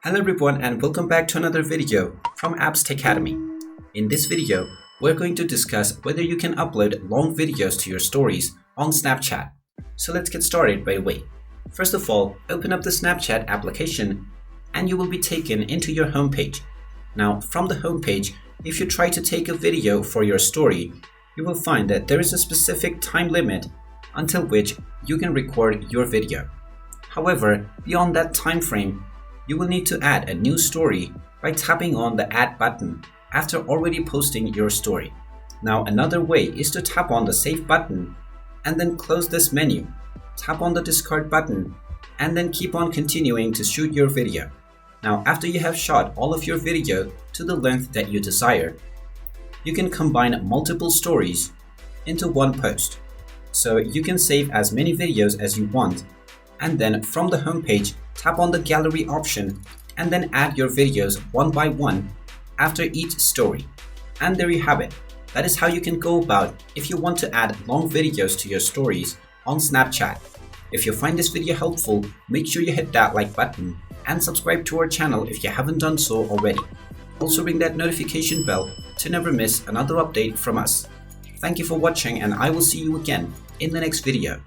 Hello everyone and welcome back to another video from Apps Academy. In this video, we're going to discuss whether you can upload long videos to your stories on Snapchat. So let's get started right away. First of all, open up the Snapchat application and you will be taken into your homepage. Now, from the homepage, if you try to take a video for your story, you will find that there is a specific time limit until which you can record your video. However, beyond that time frame, you will need to add a new story by tapping on the Add button after already posting your story. Now, another way is to tap on the Save button and then close this menu. Tap on the Discard button and then keep on continuing to shoot your video. Now, after you have shot all of your video to the length that you desire, you can combine multiple stories into one post. So you can save as many videos as you want, and then from the homepage, tap on the gallery option and then add your videos one by one after each story. And there you have it. That is how you can go about if you want to add long videos to your stories on Snapchat. If you find this video helpful, make sure you hit that like button and subscribe to our channel if you haven't done so already. Also ring that notification bell to never miss another update from us. Thank you for watching and I will see you again in the next video.